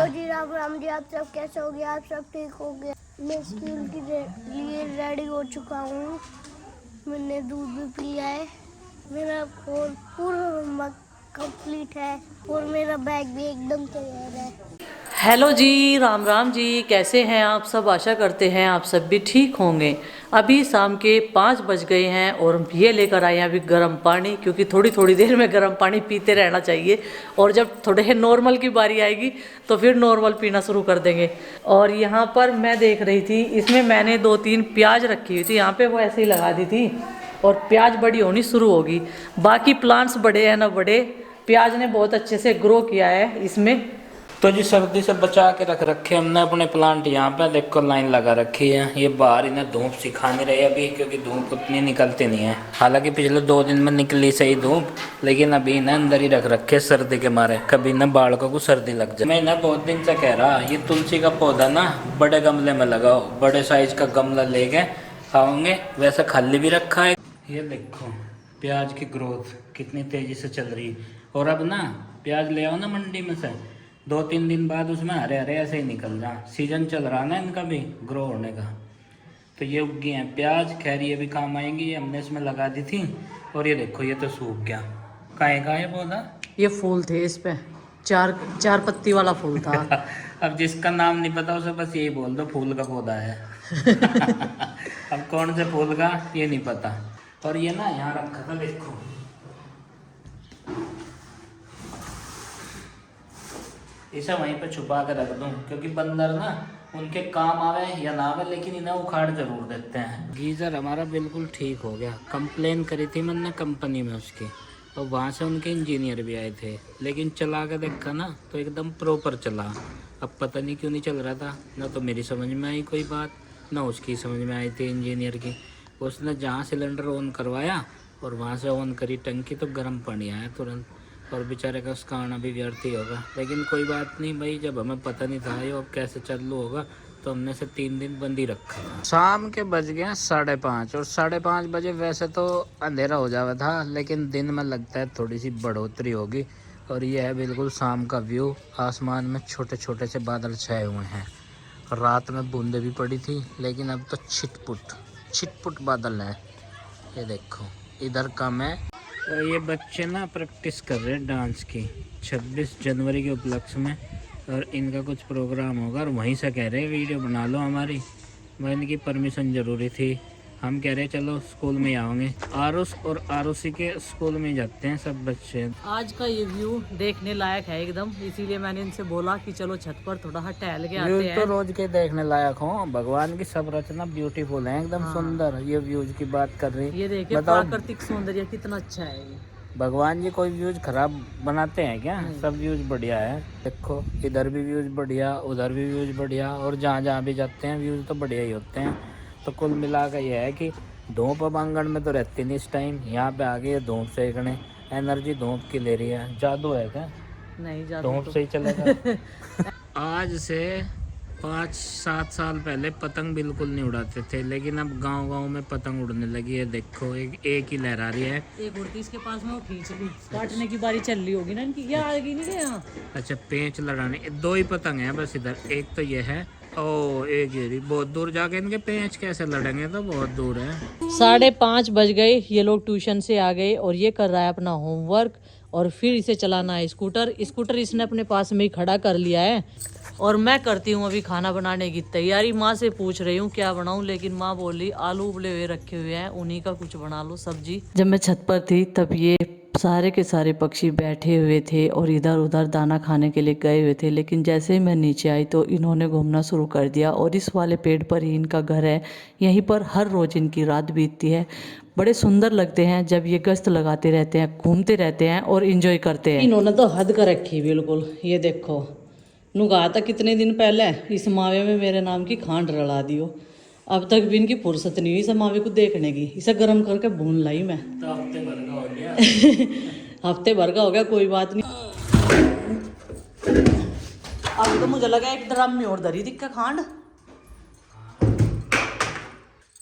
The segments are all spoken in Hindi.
जी राम जी, आप सब कैसे हो गए? आप सब ठीक हो गए? मैं स्कूल के लिए रेडी हो चुका हूँ। मैंने दूध भी पी लिया है। मेरा पूरा होमवर्क कंप्लीट है और मेरा बैग भी एकदम तैयार है। हेलो जी, राम राम जी, कैसे हैं आप सब? आशा करते हैं आप सब भी ठीक होंगे। अभी शाम के 5 बज गए हैं और ये लेकर आए हैं अभी गर्म पानी, क्योंकि थोड़ी थोड़ी देर में गर्म पानी पीते रहना चाहिए। और जब थोड़े नॉर्मल की बारी आएगी तो फिर नॉर्मल पीना शुरू कर देंगे। और यहाँ पर मैं देख रही थी, इसमें मैंने 2-3 प्याज रखी हुई थी, यहाँ पे वो ऐसे ही लगा दी थी और प्याज बड़ी होनी शुरू होगी। बाकी प्लांट्स बड़े हैं ना बड़े, प्याज ने बहुत अच्छे से ग्रो किया है इसमें। तो जी सर्दी से बचा के रख रखे हमने अपने प्लांट। यहाँ पे देखो लाइन लगा रखी है। ये बाहर इन्हें धूप सिखा नहीं रही अभी, क्योंकि धूप उतनी निकलती नहीं है। हालांकि पिछले 2 दिन में निकली सही धूप, लेकिन अभी इन्हें अंदर ही रख रखे सर्दी के मारे, कभी इन्हें बालकों को सर्दी लग जाए। मैं इन्हें बहुत दिन से कह रहा, ये तुलसी का पौधा ना बड़े गमले में लगाओ। बड़े साइज का गमला लेके आओगे, वैसे खाली भी रखा है। ये देखो प्याज की ग्रोथ कितनी तेजी से चल रही। और अब ना प्याज ले आओ ना मंडी में से, 2-3 दिन बाद उसमें हरे हरे ऐसे ही निकल जा। सीजन चल रहा ना इनका भी ग्रो होने का। तो ये उगी हैं प्याज। खैर ये भी काम आएंगी, ये हमने इसमें लगा दी थी। और ये देखो ये तो सूख गया। काहे का ये पौधा? ये फूल थे इस पे, चार पत्ती वाला फूल था। अब जिसका नाम नहीं पता उसे बस यही बोल दो फूल का पौधा है। अब कौन से फूल का ये नहीं पता। और ये ना यहाँ रखा था, देखो इसे वहीं पे छुपा कर रख दूं, क्योंकि बंदर ना उनके काम आवे या ना आवे, लेकिन इन्हें उखाड़ जरूर देते हैं। गीज़र हमारा बिल्कुल ठीक हो गया। कंप्लेन करी थी मैंने कंपनी में उसकी, और वहाँ से उनके इंजीनियर भी आए थे, लेकिन चला के देखा ना तो एकदम प्रॉपर चला। अब पता नहीं क्यों नहीं चल रहा था। ना तो मेरी समझ में आई कोई बात, ना उसकी समझ में आई थी इंजीनियर की। उसने जहाँ सिलेंडर ऑन करवाया और वहाँ से ऑन करी टंकी, तो गर्म पानी आया तुरंत। और बेचारे का उसका आना भी व्यर्थ ही होगा। लेकिन कोई बात नहीं भाई, जब हमें पता नहीं था ये अब कैसे चालू होगा, तो हमने से 3 दिन बंद ही रखा था। शाम के बज गए 5:30, और 5:30 बजे वैसे तो अंधेरा हो जावा था, लेकिन दिन में लगता है थोड़ी सी बढ़ोतरी होगी। और ये है बिल्कुल शाम का व्यू। आसमान में छोटे छोटे से बादल छाए हुए हैं। रात में बूंदें भी पड़ी थी, लेकिन अब तो छिटपुट बादल हैं। ये देखो इधर कम है। तो ये बच्चे ना प्रैक्टिस कर रहे हैं डांस की 26 जनवरी के उपलक्ष्य में, और इनका कुछ प्रोग्राम होगा और वहीं से कह रहे हैं वीडियो बना लो हमारी। मैं इनकी परमिशन ज़रूरी थी। हम कह रहे हैं चलो स्कूल में ही आओगे। आरुष और आरुषी के स्कूल में जाते हैं सब बच्चे। आज का ये व्यू देखने लायक है एकदम, इसीलिए मैंने इनसे बोला कि चलो छत पर थोड़ा सा टहल के आते हैं। तो रोज के देखने लायक हो। भगवान की सब रचना ब्यूटीफुल है एकदम। हाँ। सुंदर। ये व्यूज की बात कर रही, ये देखिए प्राकृतिक सौंदर्य कितना अच्छा है ये। भगवान जी कोई व्यूज खराब बनाते हैं क्या? सब व्यूज बढ़िया है। देखो इधर भी व्यूज बढ़िया, उधर भी व्यूज बढ़िया, और जहाँ जहाँ भी जाते हैं व्यूज तो बढ़िया ही होते हैं। तो कुल मिला कर यह है कि धूप अब आंगन में तो रहती नहीं इस टाइम। यहाँ पे आ गई धूप सेकने, एनर्जी धूप की ले रही है। जादू है क्या? नहीं, जादू धूप तो से ही चलेगा। आज से 5-7 साल पहले पतंग बिल्कुल नहीं उड़ाते थे, लेकिन अब गांव-गांव में पतंग उड़ने लगी है। देखो एक ही लहरा रही है। एक उड़ती इसके पास में वो खींच ली, काटने की बारी चल रही होगी ना इनकी। क्या आएगी नहीं यहाँ? अच्छा पेंच लड़ाने 2 ही पतंग हैं बस इधर। एक तो ये है, ओ एक ये बहुत दूर जाके इनके पेंच कैसे लड़ेंगे, तो बहुत दूर है। 5:30 बज गए। ये लोग ट्यूशन से आ गए और ये कर रहा है अपना होमवर्क, और फिर इसे चलाना है स्कूटर इसने अपने पास में ही खड़ा कर लिया है। और मैं करती हूँ अभी खाना बनाने की तैयारी। माँ से पूछ रही हूँ क्या बनाऊँ, लेकिन माँ बोली आलू उबले हुए रखे हुए हैं, उन्हीं का कुछ बना लो सब्जी। जब मैं छत पर थी तब ये सारे के सारे पक्षी बैठे हुए थे और इधर उधर दाना खाने के लिए गए हुए थे, लेकिन जैसे ही मैं नीचे आई तो इन्होंने घूमना शुरू कर दिया। और इस वाले पेड़ पर ही इनका घर है, यहीं पर हर रोज इनकी रात बीतती है। बड़े सुंदर लगते हैं जब ये गश्त लगाते रहते हैं, घूमते रहते हैं और इंजॉय करते हैं। इन्होंने तो हद कर रखी बिल्कुल। ये देखो नु कहा था कितने दिन पहले इस मावे में मेरे नाम की खांड रला दियो, अब तक भी इनकी फुर्सत नहीं हुई इस मावे को देखने की। इसे गर्म करके भून लाई मैं। तो हफ्ते भर का हो गया। हफ्ते भर का हो गया, कोई बात नहीं। अब तो मुझे लगा एक ड्रम में और धरी दिक्कत खांड।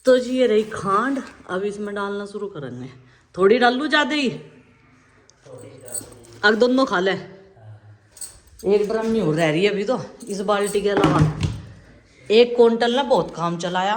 तो जी ये रही खांड, अब इसमें डालना शुरू करेंगे। थोड़ी डाल लूं ज्यादा ही? अब दोनों खा ले। एक ड्रम में हो रह रही है अभी तो, इस बाल्टी के अलावा 1 क्विंटल ना बहुत काम चलाया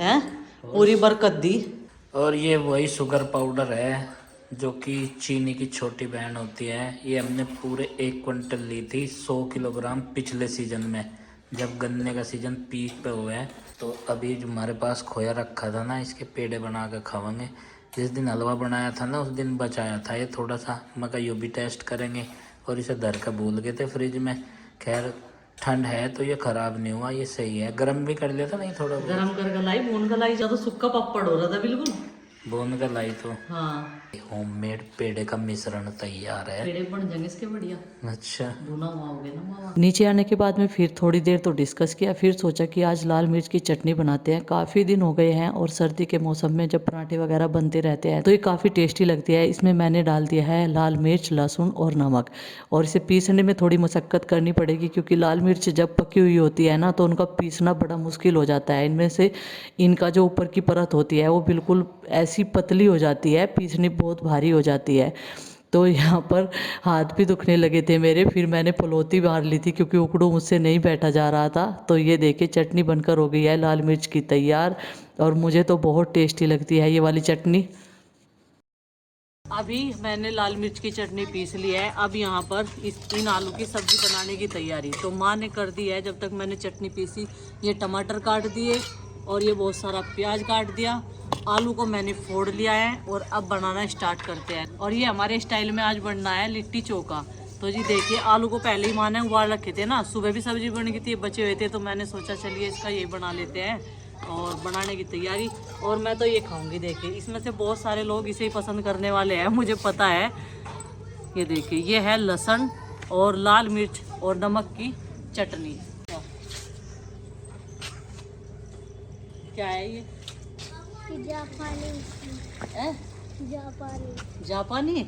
है, पूरी बरकत दी। और ये वही शुगर पाउडर है जो कि चीनी की छोटी बहन होती है। ये हमने पूरे 1 क्विंटल ली थी, 100 किलोग्राम पिछले सीजन में, जब गन्ने का सीजन पीक पे हुआ है। तो अभी जो हमारे पास खोया रखा था ना, इसके पेड़े बना कर खावांगे। जिस दिन हलवा बनाया था ना, उस दिन बचाया था ये थोड़ा सा, मैं कहा ये भी टेस्ट करेंगे। और इसे धर कर भूल गए थे फ्रिज में। खैर ठंड है तो ये खराब नहीं हुआ, ये सही है। गर्म भी कर लिया था नहीं थोड़ा बहुत। गरम करके लाई, भून कर लाई, ज्यादा सूखा पापड़ हो रहा था बिल्कुल। भून कर लाई तो हाँ, होममेड पेड़े का मिश्रण तैयार है। पेड़े बन जाएंगे इसके बढ़िया, अच्छा, भुना हुआ हो गया ना मावा। नीचे आने के बाद में फिर थोड़ी देर तो डिस्कस किया, फिर सोचा कि आज लाल मिर्च की चटनी बनाते हैं। काफ़ी दिन हो गए हैं और सर्दी के मौसम में जब पराठे वगैरह बनते रहते हैं तो ये काफ़ी टेस्टी लगती है। इसमें मैंने डाल दिया है लाल मिर्च, लहसुन और नमक, और इसे पीसने में थोड़ी मशक्क़त करनी पड़ेगी क्योंकि लाल मिर्च जब पकी हुई होती है ना तो उनका पीसना बड़ा मुश्किल हो जाता है। इनमें से इनका जो ऊपर की परत होती है वो बिल्कुल ऐसी पतली हो जाती है, पीसनी बहुत भारी हो जाती है। तो यहाँ पर हाथ भी दुखने लगे थे मेरे, फिर मैंने पलौती मार ली थी क्योंकि उकड़ू मुझसे नहीं बैठा जा रहा था। तो ये देखिए चटनी बनकर हो गई है लाल मिर्च की तैयार, और मुझे तो बहुत टेस्टी लगती है ये वाली चटनी। अभी मैंने लाल मिर्च की चटनी पीस ली है। अब यहाँ पर इन आलू की सब्जी बनाने की तैयारी तो माँ ने कर दी है। जब तक मैंने चटनी पीसी, ये टमाटर काट दिए और ये बहुत सारा प्याज काट दिया। आलू को मैंने फोड़ लिया है और अब बनाना स्टार्ट करते हैं। और ये हमारे स्टाइल में आज बनना है लिट्टी चोखा। तो जी देखिए, आलू को पहले ही माँ ने उबाल रखे थे ना, सुबह भी सब्जी बन गई थी, बचे हुए थे, तो मैंने सोचा चलिए इसका ये बना लेते हैं और बनाने की तैयारी। और मैं तो ये खाऊंगी। देखिए इसमें से बहुत सारे लोग इसे ही पसंद करने वाले हैं, मुझे पता है। ये देखिए, ये है लहसुन और लाल मिर्च और नमक की चटनी। क्या है ये? जापानी।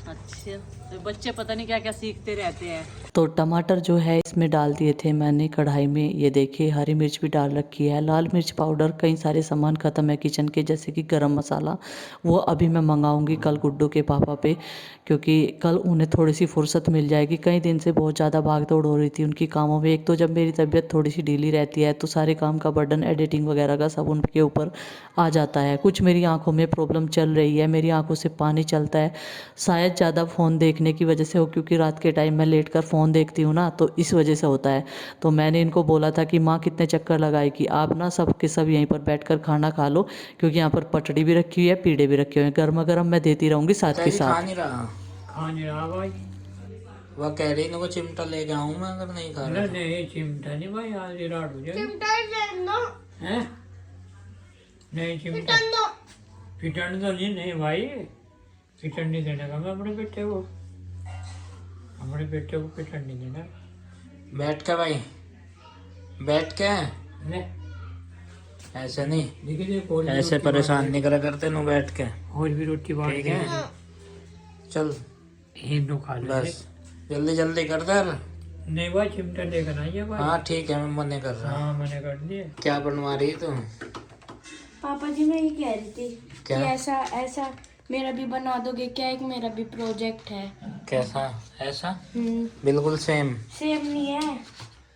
अच्छा, तो बच्चे पता नहीं क्या क्या सीखते रहते हैं। तो टमाटर जो है इसमें डाल दिए थे मैंने कढ़ाई में। ये देखिए हरी मिर्च भी डाल रखी है, लाल मिर्च पाउडर, कई सारे सामान ख़त्म है किचन के, जैसे कि गरम मसाला। वो अभी मैं मंगाऊंगी कल गुड्डू के पापा पे, क्योंकि कल उन्हें थोड़ी सी फुर्सत मिल जाएगी। कई दिन से बहुत ज़्यादा भाग दौड़ हो रही थी उनकी कामों में। एक तो जब मेरी तबीयत थोड़ी सी ढीली रहती है तो सारे काम का बर्डन, एडिटिंग वगैरह का सब उनके ऊपर आ जाता है। कुछ मेरी आंखों में प्रॉब्लम चल रही है, मेरी आंखों से पानी चलता है, शायद ज़्यादा फ़ोन देखने की वजह से हो, क्योंकि रात के टाइम मैं लेट कर फ़ोन देखती हूँ ना, तो इस वजह से होता है। तो मैंने इनको बोला था कि माँ कितने चक्कर लगाएगी, आप ना सब के सब यहीं पर बैठकर खाना खा लो, क्योंकि यहाँ पर पटड़ी भी रखी हुई है, पीड़े भी रखे हुए हैं, गर्मा गर्म मैं देती रहूँगी साथ के साथ। खा नहीं रहा भाई, वह कह रही ना, चिमटा लेके आऊँ मैं अगर नहीं खा रहा। नहीं चिमटा नहीं भाई, आज रात हो जाए। नहीं चिमटा पिटन तो नहीं भाई, पिटन नहीं देने का मैं अपने बेटे को, हमारे बेटे को पिटन नहीं देना। बैठ के भाई, बैठ के ऐसे नहीं, ऐसे परेशान नहीं करा करते नो, बैठ के। और भी रोटी बांट के चल, हिंदू खा ले बस, जल्दी जल्दी कर दे। नहीं भाई चिमटा लेकर आइए भाई। हाँ ठीक है, मैं मने कर रहा। हाँ मने कर दिए। क्या बनवा रही तू? पापा जी मैं ये कह रही थी क्या? कि ऐसा ऐसा मेरा भी बना दोगे क्या? एक मेरा भी प्रोजेक्ट है। कैसा? ऐसा बिल्कुल सेम नहीं है,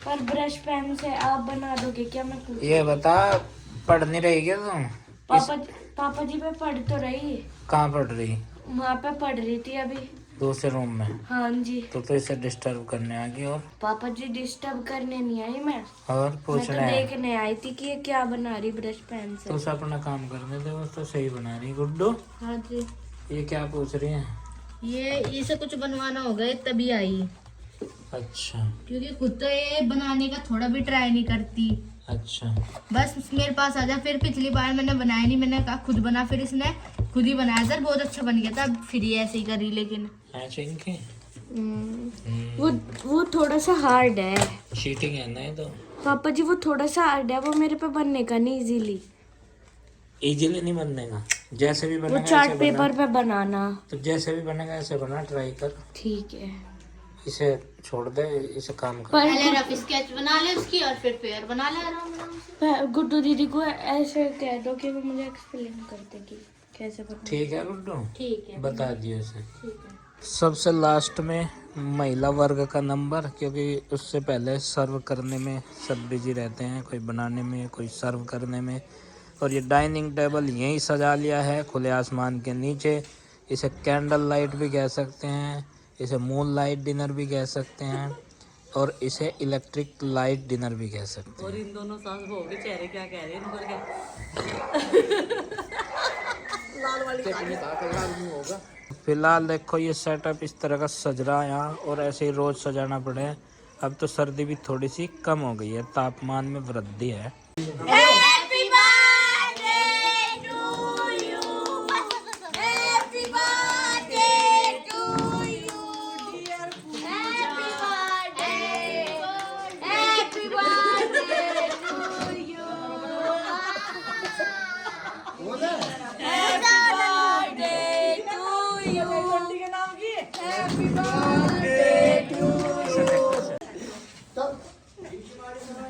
पर ब्रश पेन से आप बना दोगे क्या? मैं ये बता, पढ़ नहीं रही क्या तुम? पापा जी मैं पढ़ तो रही। कहाँ पढ़ रही? वहाँ पे पढ़ रही थी अभी, दूसरे रूम में। हाँ जी। तो इसे डिस्टर्ब करने आ गई? और पापा जी डिस्टर्ब करने नहीं आई मैं, और पूछ मैं तो देखने आई थी कि ये क्या बना रही ब्रश पेन से। तो उसे अपना काम करने दे, बस तो सही बना रही। गुड्डू हाँ जी। ये क्या पूछ रही है? ये इसे कुछ बनवाना होगा तभी आई, अच्छा क्योंकि खुद तो ये बनाने का थोड़ा भी ट्राई नहीं करती। अच्छा, बस मेरे पास आ जा। फिर पिछली बार मैंने बनाया नहीं, मैंने कहा खुद बना, फिर इसने खुद ही बनाया सर, बहुत अच्छा बन गया था। फिर ये ऐसे ही करी, लेकिन वो थोड़ा सा हार्ड है। चीटिंग है ना ये तो। पापा जी वो थोड़ा सा हार्ड है, वो मेरे पे बनने का नहीं इजीली नहीं बनने का, जैसे भी बनेगा वो चार्ट पेपर पे बनाना। तो जैसे भी बनेगा ऐसे बना, ट्राई कर। ठीक है, इसे छोड़ दे, इसे काम कर। पहले रफ स्केच बना ले उसकी और फिर पेयर बना ले आराम से। गुड्डू दीदी को ऐसे कह दो कि वो मुझे एक्सप्लेन कर देगी कैसे बना। ठीक है गुड्डू, ठीक है, बता दियो उसे। ठीक है। सबसे लास्ट में महिला वर्ग का नंबर, क्योंकि उससे पहले सर्व करने में सब बिजी रहते हैं, कोई बनाने में कोई सर्व करने में। और ये डाइनिंग टेबल यहीं सजा लिया है खुले आसमान के नीचे। इसे कैंडल लाइट भी कह सकते हैं, इसे मून लाइट डिनर भी कह सकते हैं, और इसे इलेक्ट्रिक लाइट डिनर भी कह सकते हैं। और इन दोनों सास बहू के चेहरे क्या कह रहे हैं इनको क्या? लाल वाली होगा। फिलहाल देखो ये सेटअप इस तरह का सज रहा है यहाँ, और ऐसे ही रोज सजाना पड़े। अब तो सर्दी भी थोड़ी सी कम हो गई है, तापमान में वृद्धि है।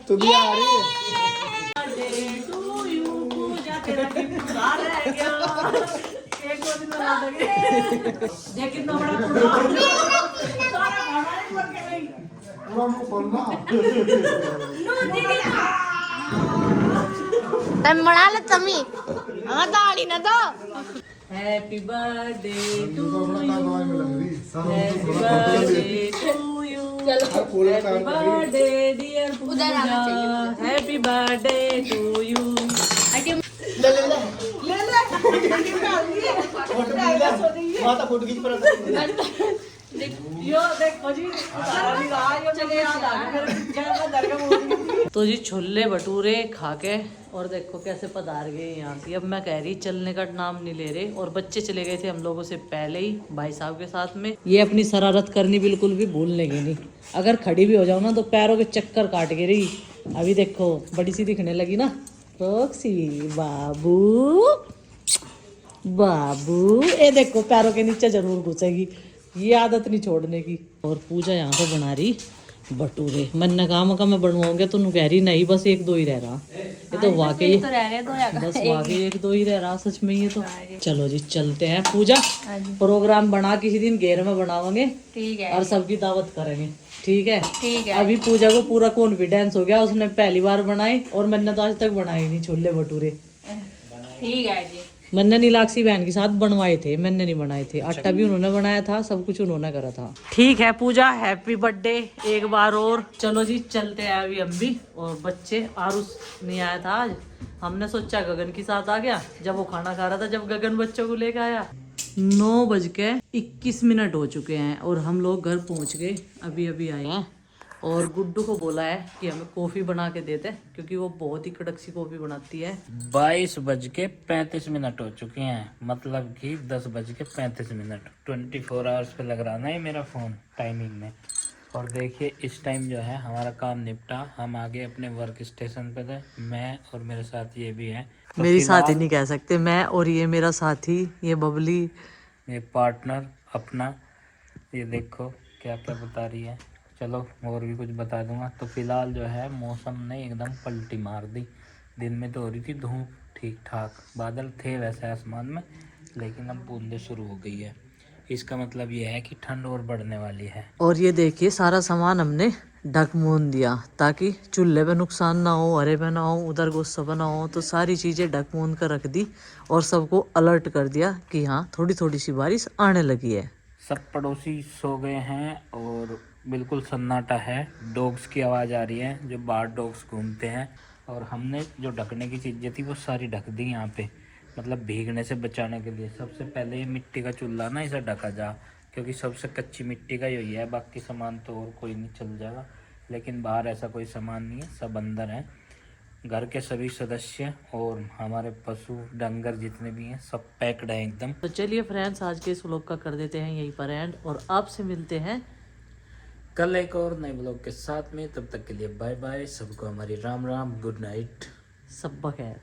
तू भी आ रही है? बना ले तमी हाँ दाढ़ी ना दो। Happy birthday to you, happy birthday to you, happy birthday dear Puja, happy birthday to you. माता फोटो खींच पर तो जी छोले भटूरे खा के और देखो कैसे पधार गए यहाँ से। अब मैं कह रही चलने का नाम नहीं ले रहे, और बच्चे चले गए थे हम लोगों से पहले ही भाई साहब के साथ में। ये अपनी शरारत करनी बिल्कुल भी भूल लेंगे नहीं, अगर खड़ी भी हो जाओ ना तो पैरों के चक्कर काट के रही। अभी देखो बड़ी सी दिखने लगी ना रोक्सी, बाबू बाबू, ये देखो पैरों के नीचे जरूर घुसेगी, ये आदत नहीं छोड़ने की। और पूजा यहाँ पे बना रही भटूरे। मैंने कहा मैं बनवाऊंगा तो कह रही नहीं बस एक दो ही रह रहा। ये तो वाकई बस वाकई एक दो ही रह रहा सच में ये तो। चलो जी चलते हैं पूजा, प्रोग्राम बना किसी दिन घेर में बनावांगे, ठीक है और सबकी दावत करेंगे। ठीक है ठीक है। अभी पूजा को पूरा कॉन्फिडेंस हो गया, उसने पहली बार बनाई और मैंने तो आज तक बनाए नहीं छोले भटूरे। ठीक है जी। मैंने नीलाक्षी बहन के साथ बनवाए थे, मैंने नहीं बनाए थे। आटा भी उन्होंने बनाया था, सब कुछ उन्होंने करा था। ठीक है पूजा, हैप्पी बर्थडे एक बार और। चलो जी चलते हैं अभी हम भी। और बच्चे आरुष नहीं आया था आज, हमने सोचा गगन के साथ आ गया जब वो खाना खा रहा था, जब गगन बच्चों को लेकर आया। 9:21 हो चुके हैं और हम लोग घर पहुंच गए, अभी अभी आए हैं। और गुड्डू को बोला है कि हमें कॉफी बना के देते, क्योंकि वो बहुत ही कड़क सी कॉफी बनाती है। 22:35 हो चुके हैं, मतलब कि 10:35। 24 आवर्स पे लग रहा ना ये मेरा फ़ोन टाइमिंग में। और देखिए इस टाइम जो है हमारा काम निपटा, हम आगे अपने वर्क स्टेशन पे थे। मैं और मेरे साथ ये भी है, तो मेरी साथी नहीं कह सकते, मैं और ये मेरा साथी, ये बबली, ये पार्टनर अपना। ये देखो क्या क्या बता रही है। चलो और भी कुछ बता दूंगा। तो फिलहाल जो है मौसम ने एकदम पलटी मार दी। दिन में तो हो रही थी धूप ठीक ठाक, बादल थे वैसे आसमान में, लेकिन अब बूंदें शुरू हो गई है। इसका मतलब ये है कि ठंड और बढ़ने वाली है। और ये देखिए सारा सामान हमने ढक मून दिया ताकि चूल्हे पे नुकसान ना हो, हरे पे ना हो, उधर गुस्सा पे ना हो। तो सारी चीज़ें ढक मून कर रख दी और सबको अलर्ट कर दिया कि हाँ थोड़ी थोड़ी सी बारिश आने लगी है। सब पड़ोसी सो गए हैं और बिल्कुल सन्नाटा है। डॉग्स की आवाज़ आ रही है, जो बाहर डॉग्स घूमते हैं। और हमने जो ढकने की चीज़ें थी वो सारी ढक दी यहाँ पे, मतलब भीगने से बचाने के लिए। सबसे पहले ये मिट्टी का चूल्हा ना इसे ढका जा, क्योंकि सबसे कच्ची मिट्टी का ही है। बाकी सामान तो और कोई नहीं, चल जाएगा। लेकिन बाहर ऐसा कोई सामान नहीं है, सब अंदर है। घर के सभी सदस्य और हमारे पशु डंगर जितने भी हैं सब पैक्ड है एकदम। तो चलिए फ्रेंड्स आज के इस व्लॉग का कर देते हैं यहीं पर एंड, और आपसे मिलते हैं कल एक और नए व्लॉग के साथ में। तब तक के लिए बाय बाय, सबको हमारी राम राम, गुड नाइट, सब बखैर।